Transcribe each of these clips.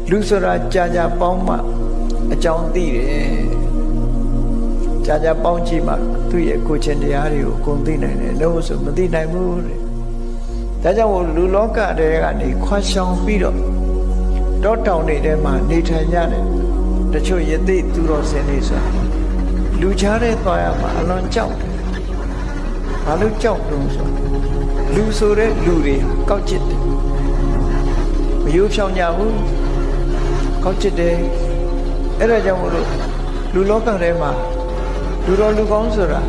လူဆိုတာကြာကြာပေါင်းမှအကြောင်းသိတယ်ကြာကြာပေါင်းကြည့်မှသူ့ရဲ့ကိုယ်ချင်းတရားတွေကိုအကုန်သိနိုင်တယ်လို့ဆိုမသိနိုင်ဘူးတဲ့ဒါကြောင့်လူလောကတွေကနေခွာရှောင်ပြီးတော့တောတောင်တွေထဲမှာနေထိုင်ကြတယ်တချို့ယသိသူတော်စင်တွေဆိုလူချားတဲ့သွားရမှာအလွန်ကြောက်တယ်ဘာလို့ကြောက်တုံးဆိုလူဆိုတဲ့လူတွေကောက်ကျစ်တယ်မယိုးဖြောင်းကြဘူးကောက်ကျစ်တယ်အဲ့ဒါကြောင့်မို့လို့လူလောကထဲမှာလူတော်လူကောင်းဆိုတာ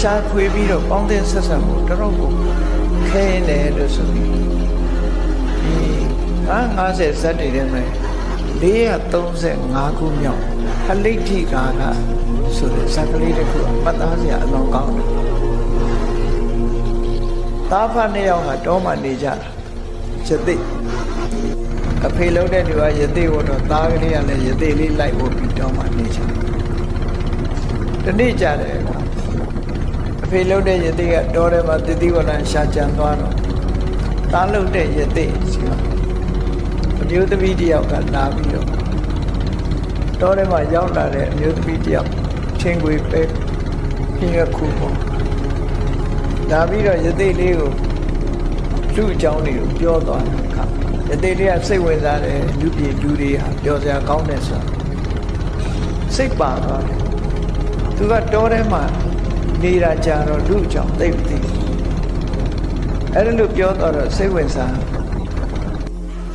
ရှားဖွေပြီးတော့ပေါင်းတဲ့ဆက်ဆံမှုတော်တော်ကိုခဲနေလို့ဆိုပြီးဒီ50ဇတ်တွေထဲမှာ435ခုမြောက်ဟလိဋ္ဌိကာကဆိုတဲ့ဇာတ်ကလေးတစ်ခုမှတ်သားစရာအလွန်ကောင်းတယ်သားဖနှစ်ယောက်ကတောမှနေကြတာယသိအဖေလုံးတဲ့သူကယသိဝတော့သားကလေးကလည်းယသိလေးလိုက်ဖို့ပြီးတောမှနေကြတနေ့ကြတယ်အဖေလုံးတဲ့ယသိကတောထဲမှာတတိဝရံရှာကြံသွားတော့သားလုံးတဲ့ယသိစီအမျိုးသမီးတယောက်ကလာပြီးတော့တောထဲမှာရောက်လာတဲ့အမျိုးသမီးတယောက်ချင်းခွေပဲပြင်းရခုပေါ့လာပြီးတော့ယသိလေးကိုလူအကြောင်းတွေကိုပြောသွားတယ်ခါယသိလေးကစိတ်ဝင်စားတယ်လူပြည်လူတွေဟာပြောစရာကောင်းတယ်ဆိုစိတ်ပါသွားတယ်သူကတောထဲမှာနေတာကြာတော့လူအကြောင်းသိမသိအဲ့ဒါလို့ပြောတော့စိတ်ဝင်စား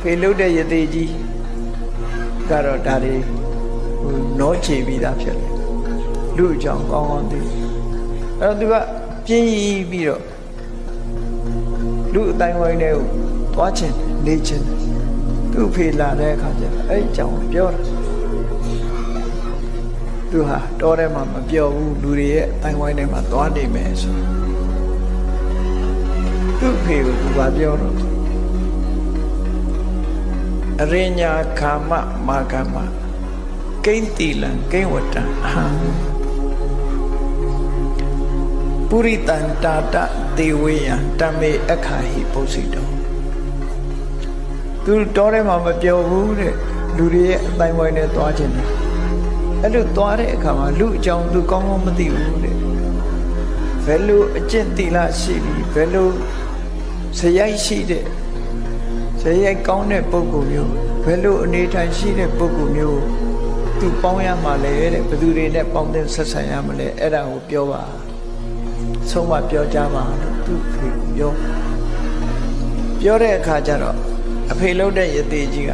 ဖေလို့တဲ့ယသိကြီးကတော့ဒါတွေနောချေပြီးသားဖြစ်တယ်လူအကြောင်းကောင်းကောင်းသိအဲ့တော့သူကပြင်းပြီးတော့လူအတိုင်းဝိုင်းတွေကိုသွားချင်နေချင်သူ့ဖေလာတဲ့အခါကျအဲ့အကြောင်းပြောတာသူဟာတောထဲမှာမပြောဘူးလူတွေရဲ့အတိုင်းဝိုင်းထဲမှာသွားနေမယ်ဆိုသူ့ဖေကိုသူကပြောတော့အရိညာခာမမာကမကိဉ္တိလံကိဉ္ဝတ္တအဟံပုရိတန္တာတသေဝေယံတမေအခါဟိပုစိတောသူတော်ထဲမှာမပြောဘူးတဲ့လူတွေရဲ့အတိုင်းဝိုင်းနဲ့သွားခြင်းတယ်အဲ့လိုသွားတဲ့အခါမှာလူအကြောင်းသူကောင်းကောင်းမသိဘူးတဲ့ဘယ်လိုအကျင့်သီလရှိပြီးဘယ်လိုဇယိုက်ရှိတဲ့ဇယိုက်ကောင်းတဲ့ပုဂ္ဂိုလ်မျိုးဘယ်လိုအနေထိုင်ရှိတဲ့ပုဂ္ဂိုလ်မျိုးသူပေါင်းရမှာလဲတဲ့ဘယ်သူတွေနဲ့ပေါင်းတဲ့ဆက်ဆံရမလဲအဲ့ဒါကိုပြောပါဆုံးမပြောကြပါလို့သူဖေပြောတဲ့အခါကျတော့အဖေလုံးတဲ့ယသိကြီးက